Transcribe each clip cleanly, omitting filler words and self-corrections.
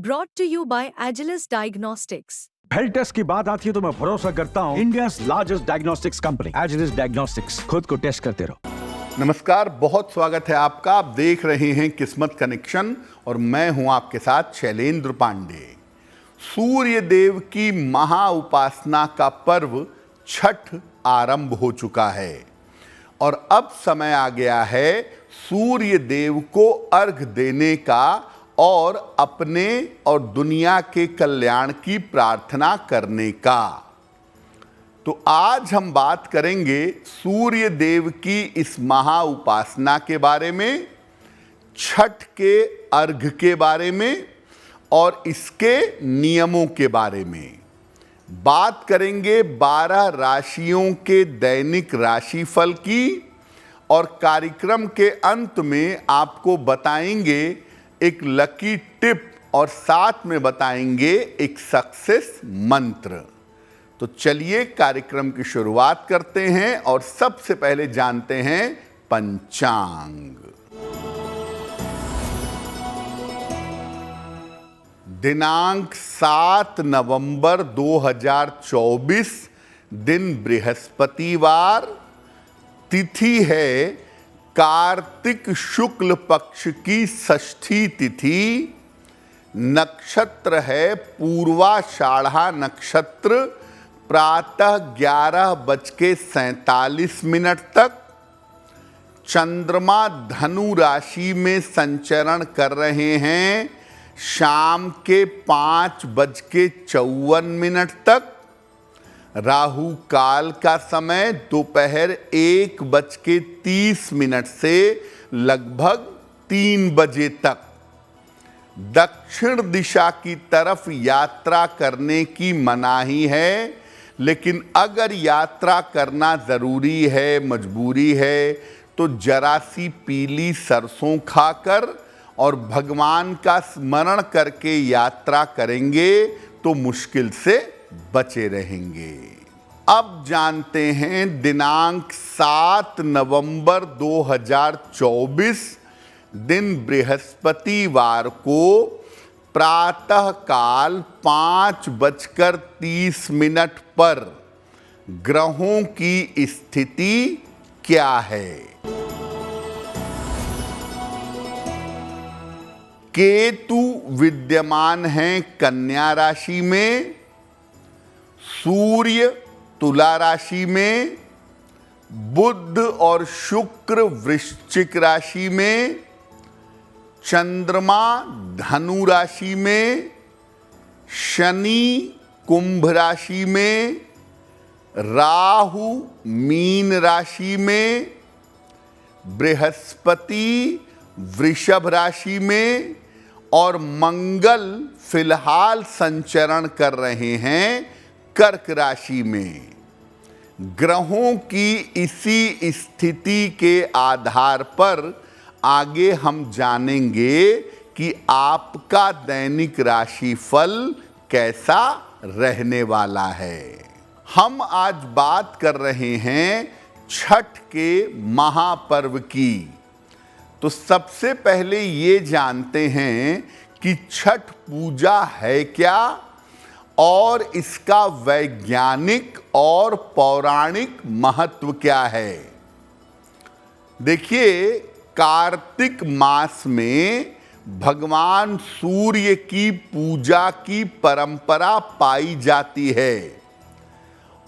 Brought to you by Agilus Diagnostics. Health test की बात आती है तो मैं भरोसा करता हूँ India's largest diagnostics company Agilus diagnostics. खुद को टेस्ट करते रहो। नमस्कार, बहुत स्वागत है आपका। आप देख रहे हैं किस्मत कनेक्शन और मैं हूं आपके साथ शैलेंद्र पांडे। सूर्य देव की महा उपासना का पर्व छठ आरंभ हो चुका है और अब समय आ गया है सूर्य देव को अर्घ देने का और अपने और दुनिया के कल्याण की प्रार्थना करने का। तो आज हम बात करेंगे सूर्य देव की इस महा उपासना के बारे में, छठ के अर्घ के बारे में और इसके नियमों के बारे में। बात करेंगे 12 राशियों के दैनिक राशिफल की और कार्यक्रम के अंत में आपको बताएंगे एक लकी टिप और साथ में बताएंगे एक सक्सेस मंत्र। तो चलिए कार्यक्रम की शुरुआत करते हैं और सबसे पहले जानते हैं पंचांग। दिनांक 7 नवंबर 2024, दिन बृहस्पतिवार, तिथि है कार्तिक शुक्ल पक्ष की षष्ठी तिथि, नक्षत्र है पूर्वाषाढ़ा नक्षत्र, प्रातः 11:47 तक। चंद्रमा धनु राशि में संचरण कर रहे हैं शाम के 5:54 तक। राहु काल का समय दोपहर 1:30 से लगभग 3 बजे तक। दक्षिण दिशा की तरफ यात्रा करने की मनाही है, लेकिन अगर यात्रा करना ज़रूरी है, मजबूरी है, तो जरा सी पीली सरसों खाकर और भगवान का स्मरण करके यात्रा करेंगे तो मुश्किल से बचे रहेंगे। अब जानते हैं दिनांक 7 नवंबर 2024, दिन बृहस्पतिवार को प्रातः काल 5:30 पर ग्रहों की स्थिति क्या है। केतु विद्यमान हैं कन्या राशि में, सूर्य तुला राशि में, बुध और शुक्र वृश्चिक राशि में, चंद्रमा धनु राशि में, शनि कुंभ राशि में, राहु मीन राशि में, बृहस्पति वृषभ राशि में और मंगल फिलहाल संचरण कर रहे हैं कर्क राशि में। ग्रहों की इसी स्थिति के आधार पर आगे हम जानेंगे कि आपका दैनिक राशिफल कैसा रहने वाला है। हम आज बात कर रहे हैं छठ के महापर्व की। तो सबसे पहले ये जानते हैं कि छठ पूजा है क्या और इसका वैज्ञानिक और पौराणिक महत्व क्या है। देखिए, कार्तिक मास में भगवान सूर्य की पूजा की परंपरा पाई जाती है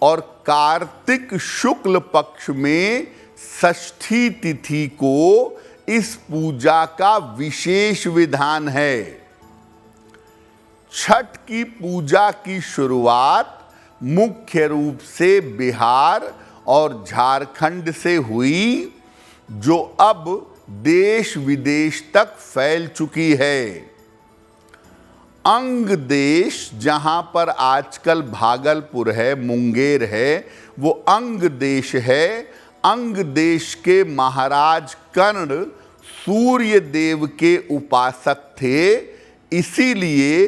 और कार्तिक शुक्ल पक्ष में षष्ठी तिथि को इस पूजा का विशेष विधान है। छठ की पूजा की शुरुआत मुख्य रूप से बिहार और झारखंड से हुई, जो अब देश विदेश तक फैल चुकी है। अंग देश, जहां पर आजकल भागलपुर है, मुंगेर है, वो अंग देश है। अंग देश के महाराज कर्ण सूर्य देव के उपासक थे, इसीलिए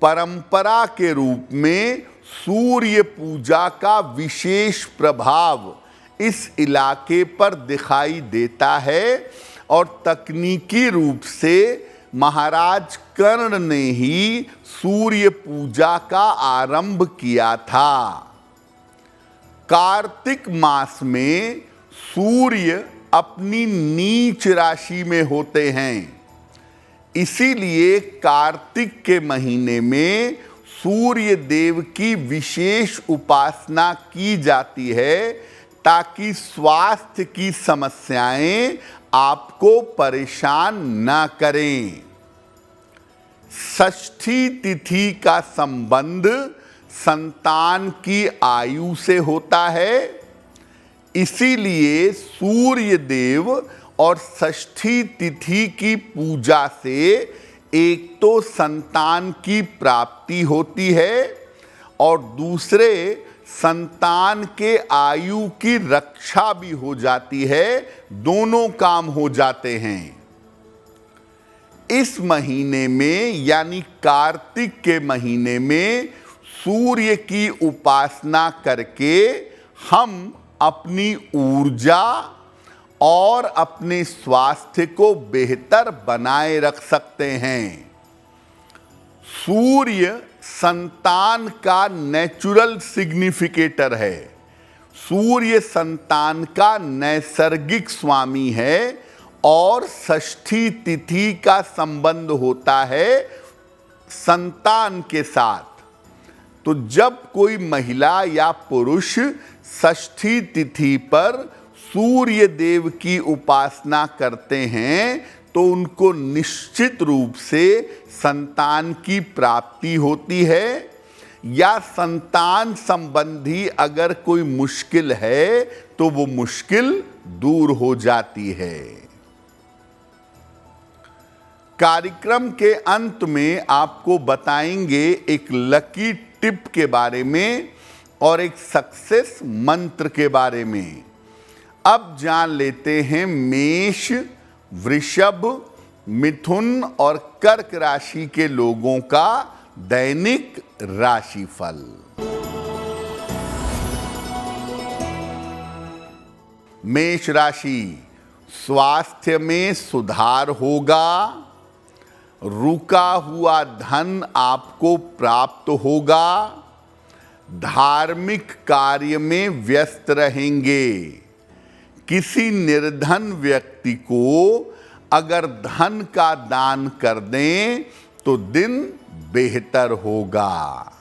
परंपरा के रूप में सूर्य पूजा का विशेष प्रभाव इस इलाके पर दिखाई देता है और तकनीकी रूप से महाराज कर्ण ने ही सूर्य पूजा का आरंभ किया था। कार्तिक मास में सूर्य अपनी नीच राशि में होते हैं, इसीलिए कार्तिक के महीने में सूर्य देव की विशेष उपासना की जाती है, ताकि स्वास्थ्य की समस्याएं आपको परेशान ना करें। षष्ठी तिथि का संबंध संतान की आयु से होता है, इसीलिए सूर्य देव और षष्ठी तिथि की पूजा से एक तो संतान की प्राप्ति होती है और दूसरे संतान के आयु की रक्षा भी हो जाती है, दोनों काम हो जाते हैं। इस महीने में यानी कार्तिक के महीने में सूर्य की उपासना करके हम अपनी ऊर्जा और अपने स्वास्थ्य को बेहतर बनाए रख सकते हैं। सूर्य संतान का नेचुरल सिग्निफिकेटर है। सूर्य संतान का नैसर्गिक स्वामी है और षष्ठी तिथि का संबंध होता है संतान के साथ। तो जब कोई महिला या पुरुष षष्ठी तिथि पर सूर्य देव की उपासना करते हैं तो उनको निश्चित रूप से संतान की प्राप्ति होती है, या संतान संबंधी अगर कोई मुश्किल है तो वो मुश्किल दूर हो जाती है। कार्यक्रम के अंत में आपको बताएंगे एक लकी टिप के बारे में और एक सक्सेस मंत्र के बारे में। अब जान लेते हैं मेष, वृषभ, मिथुन और कर्क राशि के लोगों का दैनिक राशिफल। मेष राशि, स्वास्थ्य में सुधार होगा, रुका हुआ धन आपको प्राप्त होगा, धार्मिक कार्य में व्यस्त रहेंगे। किसी निर्धन व्यक्ति को अगर धन का दान कर दें तो दिन बेहतर होगा।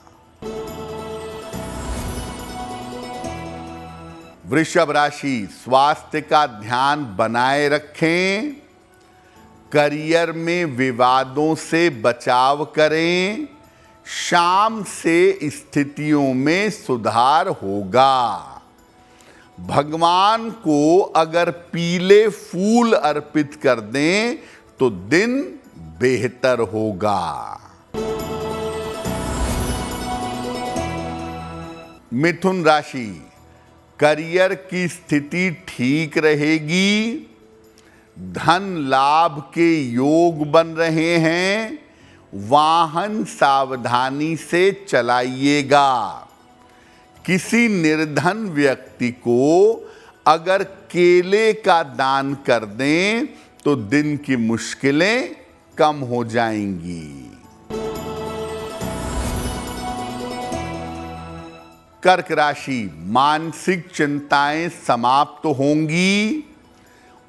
वृषभ राशि, स्वास्थ्य का ध्यान बनाए रखें, करियर में विवादों से बचाव करें, शाम से स्थितियों में सुधार होगा। भगवान को अगर पीले फूल अर्पित कर दें तो दिन बेहतर होगा। मिथुन राशि, करियर की स्थिति ठीक रहेगी, धन लाभ के योग बन रहे हैं, वाहन सावधानी से चलाइएगा। किसी निर्धन व्यक्ति को अगर केले का दान कर दें तो दिन की मुश्किलें कम हो जाएंगी। कर्क राशि, मानसिक चिंताएं समाप्त होंगी,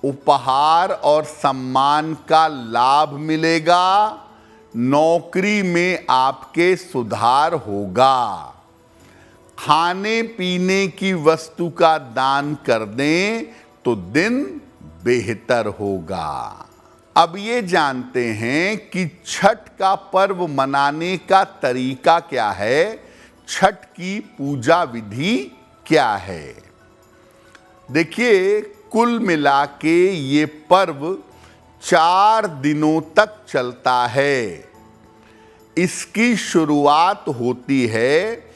उपहार और सम्मान का लाभ मिलेगा, नौकरी में आपके सुधार होगा। खाने पीने की वस्तु का दान कर दें तो दिन बेहतर होगा। अब ये जानते हैं कि छठ का पर्व मनाने का तरीका क्या है, छठ की पूजा विधि क्या है। देखिए, कुल मिला के ये पर्व 4 दिनों तक चलता है। इसकी शुरुआत होती है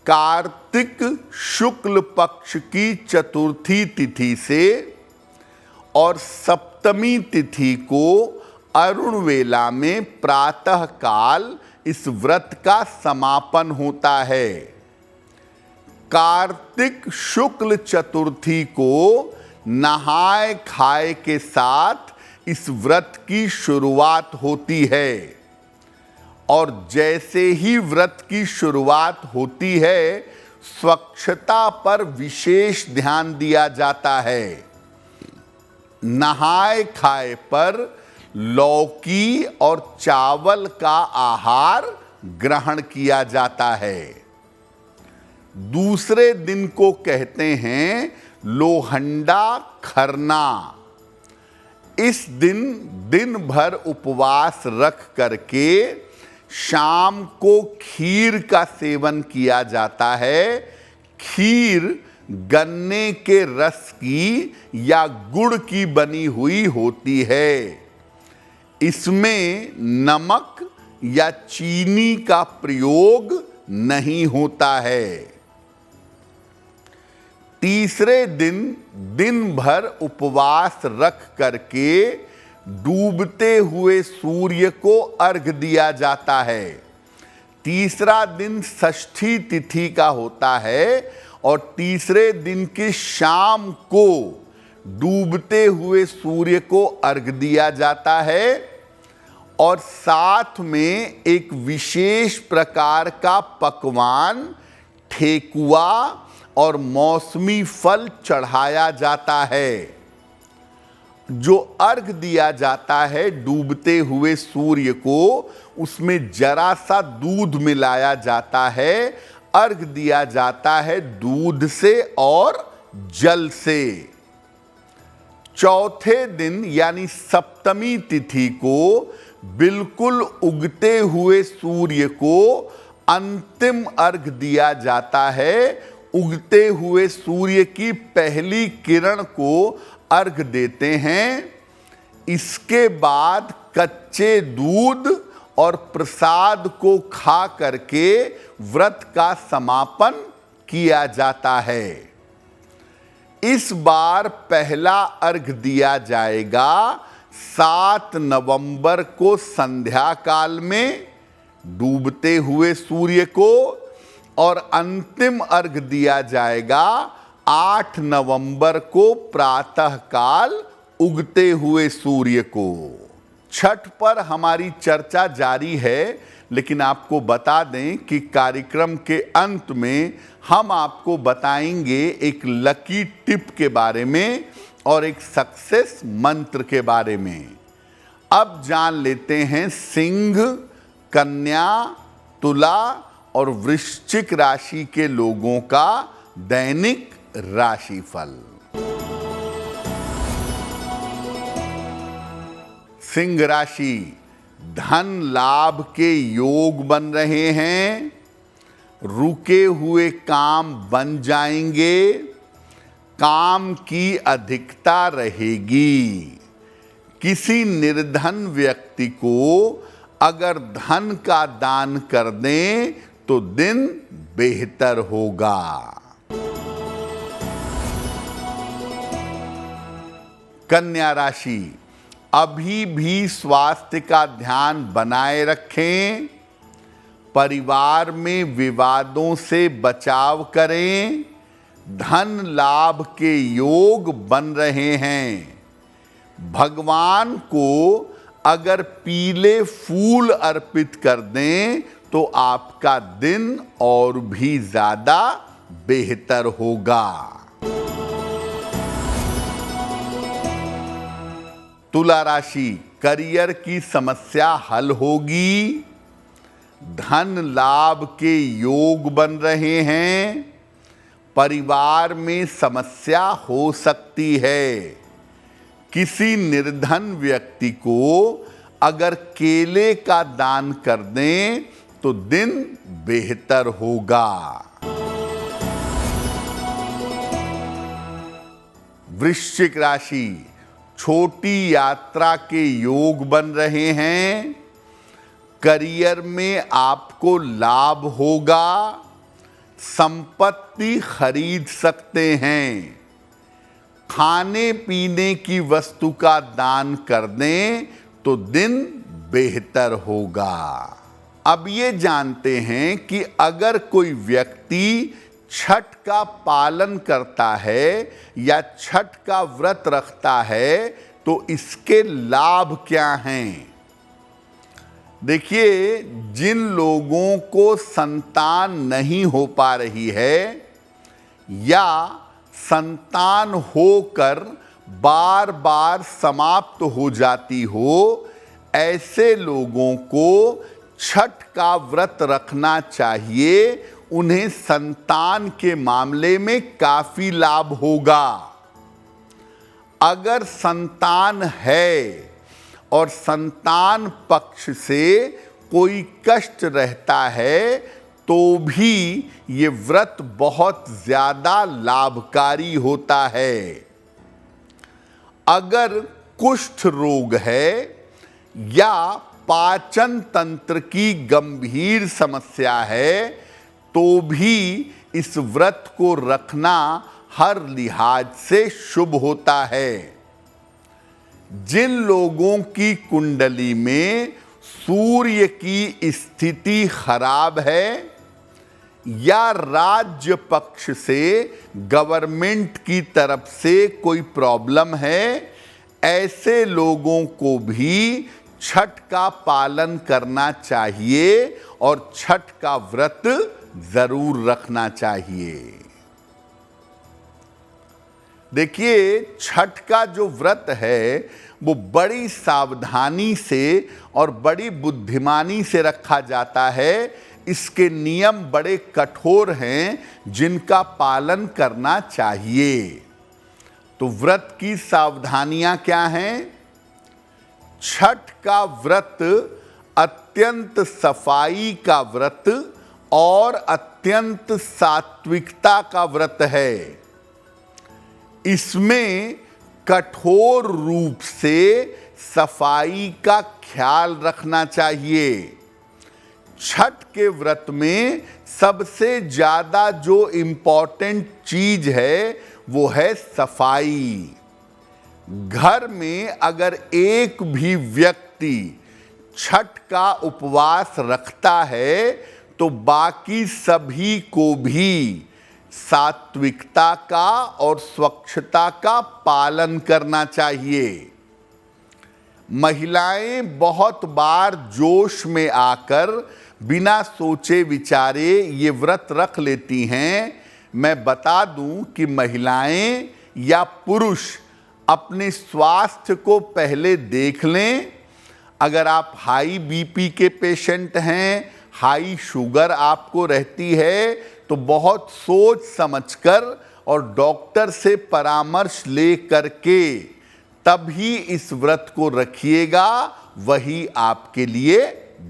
कार्तिक शुक्ल पक्ष की चतुर्थी तिथि से और सप्तमी तिथि को अरुण वेला में प्रातः काल इस व्रत का समापन होता है। कार्तिक शुक्ल चतुर्थी को नहाए खाए के साथ इस व्रत की शुरुआत होती है। और जैसे ही व्रत की शुरुआत होती है, स्वच्छता पर विशेष ध्यान दिया जाता है। नहाए खाए पर लौकी और चावल का आहार ग्रहण किया जाता है। दूसरे दिन को कहते हैं लोहंडा खरना। इस दिन दिन भर उपवास रख करके शाम को खीर का सेवन किया जाता है। खीर गन्ने के रस की या गुड़ की बनी हुई होती है। इसमें नमक या चीनी का प्रयोग नहीं होता है। तीसरे दिन दिन भर उपवास रख करके डूबते हुए सूर्य को अर्घ्य दिया जाता है। तीसरा दिन षष्ठी तिथि का होता है और तीसरे दिन की शाम को डूबते हुए सूर्य को अर्घ्य दिया जाता है और साथ में एक विशेष प्रकार का पकवान ठेकुआ और मौसमी फल चढ़ाया जाता है। जो अर्घ दिया जाता है डूबते हुए सूर्य को, उसमें जरा सा दूध मिलाया जाता है। अर्घ दिया जाता है दूध से और जल से। चौथे दिन यानी सप्तमी तिथि को बिल्कुल उगते हुए सूर्य को अंतिम अर्घ दिया जाता है। उगते हुए सूर्य की पहली किरण को अर्घ देते हैं। इसके बाद कच्चे दूध और प्रसाद को खा करके व्रत का समापन किया जाता है। इस बार पहला अर्घ दिया जाएगा 7 नवंबर को संध्या काल में डूबते हुए सूर्य को और अंतिम अर्घ दिया जाएगा 8 नवंबर को प्रातः काल उगते हुए सूर्य को। छठ पर हमारी चर्चा जारी है, लेकिन आपको बता दें कि कार्यक्रम के अंत में हम आपको बताएंगे एक लकी टिप के बारे में और एक सक्सेस मंत्र के बारे में। अब जान लेते हैं सिंह, कन्या, तुला और वृश्चिक राशि के लोगों का दैनिक राशिफल। सिंह राशि, धन लाभ के योग बन रहे हैं। रुके हुए काम बन जाएंगे। काम की अधिकता रहेगी। किसी निर्धन व्यक्ति को अगर धन का दान कर दें तो दिन बेहतर होगा। कन्या राशि, अभी भी स्वास्थ्य का ध्यान बनाए रखें। परिवार में विवादों से बचाव करें। धन लाभ के योग बन रहे हैं। भगवान को अगर पीले फूल अर्पित कर दें तो आपका दिन और भी ज्यादा बेहतर होगा। तुला राशि, करियर की समस्या हल होगी। धन लाभ के योग बन रहे हैं। परिवार में समस्या हो सकती है। किसी निर्धन व्यक्ति को अगर केले का दान कर दें तो दिन बेहतर होगा। वृश्चिक राशि, छोटी यात्रा के योग बन रहे हैं। करियर में आपको लाभ होगा। संपत्ति खरीद सकते हैं। खाने पीने की वस्तु का दान कर दें तो दिन बेहतर होगा। अब ये जानते हैं कि अगर कोई व्यक्ति छठ का पालन करता है या छठ का व्रत रखता है तो इसके लाभ क्या हैं? देखिए, जिन लोगों को संतान नहीं हो पा रही है या संतान होकर बार बार समाप्त हो जाती हो, ऐसे लोगों को छठ का व्रत रखना चाहिए। उन्हें संतान के मामले में काफी लाभ होगा। अगर संतान है और संतान पक्ष से कोई कष्ट रहता है तो भी ये व्रत बहुत ज्यादा लाभकारी होता है। अगर कुष्ठ रोग है या पाचन तंत्र की गंभीर समस्या है तो भी इस व्रत को रखना हर लिहाज से शुभ होता है। जिन लोगों की कुंडली में सूर्य की स्थिति खराब है या राज्य पक्ष से गवर्नमेंट की तरफ से कोई प्रॉब्लम है, ऐसे लोगों को भी छठ का पालन करना चाहिए और छठ का व्रत जरूर रखना चाहिए। देखिए, छठ का जो व्रत है वो बड़ी सावधानी से और बड़ी बुद्धिमानी से रखा जाता है। इसके नियम बड़े कठोर हैं जिनका पालन करना चाहिए। तो व्रत की सावधानियां क्या हैं? छठ का व्रत अत्यंत सफाई का व्रत और अत्यंत सात्विकता का व्रत है। इसमें कठोर रूप से सफाई का ख्याल रखना चाहिए। छठ के व्रत में सबसे ज्यादा जो इम्पोर्टेंट चीज है वो है सफाई। घर में अगर एक भी व्यक्ति छठ का उपवास रखता है तो बाकी सभी को भी सात्विकता का और स्वच्छता का पालन करना चाहिए। महिलाएं बहुत बार जोश में आकर बिना सोचे विचारे ये व्रत रख लेती हैं। मैं बता दूं कि महिलाएं या पुरुष अपने स्वास्थ्य को पहले देख लें। अगर आप हाई बीपी के पेशेंट हैं, हाई शुगर आपको रहती है, तो बहुत सोच समझकर और डॉक्टर से परामर्श ले करके तभी इस व्रत को रखिएगा, वही आपके लिए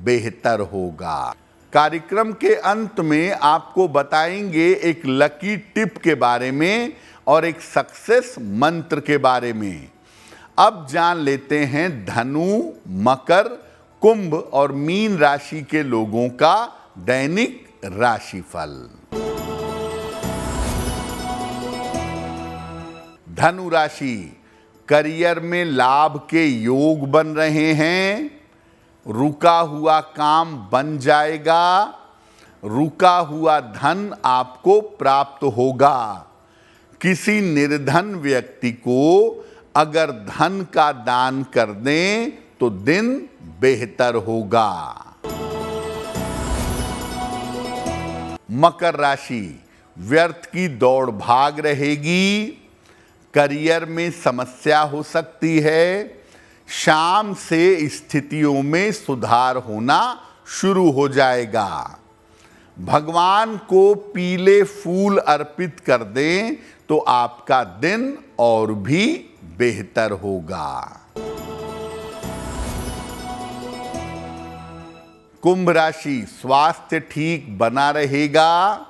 बेहतर होगा। कार्यक्रम के अंत में आपको बताएंगे एक लकी टिप के बारे में और एक सक्सेस मंत्र के बारे में। अब जान लेते हैं धनु, मकर, कुंभ और मीन राशि के लोगों का दैनिक राशिफल। धनु राशि, करियर में लाभ के योग बन रहे हैं। रुका हुआ काम बन जाएगा। रुका हुआ धन आपको प्राप्त होगा। किसी निर्धन व्यक्ति को अगर धन का दान कर दें तो दिन बेहतर होगा। मकर राशि, व्यर्थ की दौड़ भाग रहेगी। करियर में समस्या हो सकती है। शाम से स्थितियों में सुधार होना शुरू हो जाएगा। भगवान को पीले फूल अर्पित कर दें तो आपका दिन और भी बेहतर होगा। कुंभ राशि, स्वास्थ्य ठीक बना रहेगा।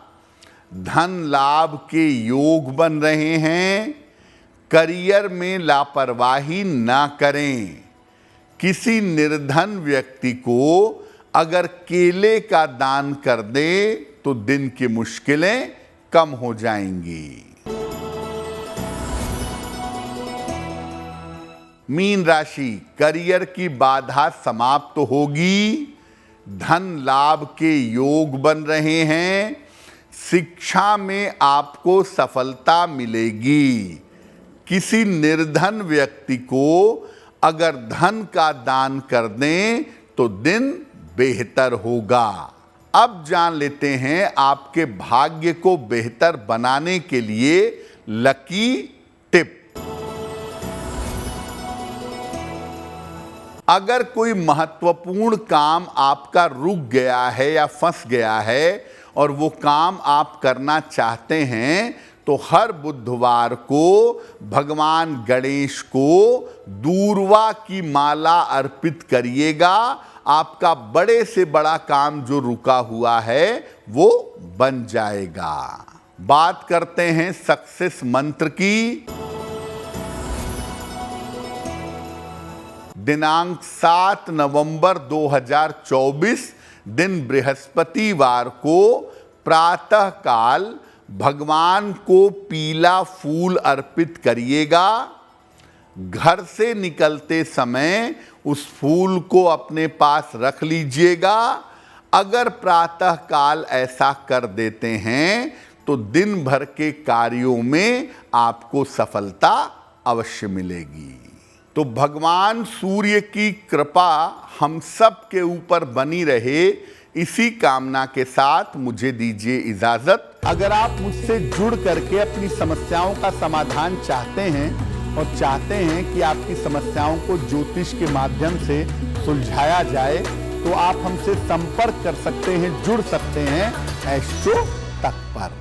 धन लाभ के योग बन रहे हैं। करियर में लापरवाही ना करें। किसी निर्धन व्यक्ति को अगर केले का दान कर दें तो दिन की मुश्किलें कम हो जाएंगी। मीन राशि, करियर की बाधा समाप्त होगी। धन लाभ के योग बन रहे हैं। शिक्षा में आपको सफलता मिलेगी। किसी निर्धन व्यक्ति को अगर धन का दान कर दें तो दिन बेहतर होगा। अब जान लेते हैं आपके भाग्य को बेहतर बनाने के लिए लकी टिप। अगर कोई महत्वपूर्ण काम आपका रुक गया है या फंस गया है और वो काम आप करना चाहते हैं तो हर बुधवार को भगवान गणेश को दूर्वा की माला अर्पित करिएगा। आपका बड़े से बड़ा काम जो रुका हुआ है वो बन जाएगा। बात करते हैं सक्सेस मंत्र की। दिनांक 7 नवंबर 2024 दिन बृहस्पतिवार को प्रातः काल भगवान को पीला फूल अर्पित करिएगा। घर से निकलते समय उस फूल को अपने पास रख लीजिएगा। अगर प्रातः काल ऐसा कर देते हैं तो दिन भर के कार्यों में आपको सफलता अवश्य मिलेगी। तो भगवान सूर्य की कृपा हम सब के ऊपर बनी रहे, इसी कामना के साथ मुझे दीजिए इजाजत। अगर आप मुझसे जुड़ करके अपनी समस्याओं का समाधान चाहते हैं और चाहते हैं कि आपकी समस्याओं को ज्योतिष के माध्यम से सुलझाया जाए तो आप हमसे संपर्क कर सकते हैं, जुड़ सकते हैं एस्ट्रो तक पर।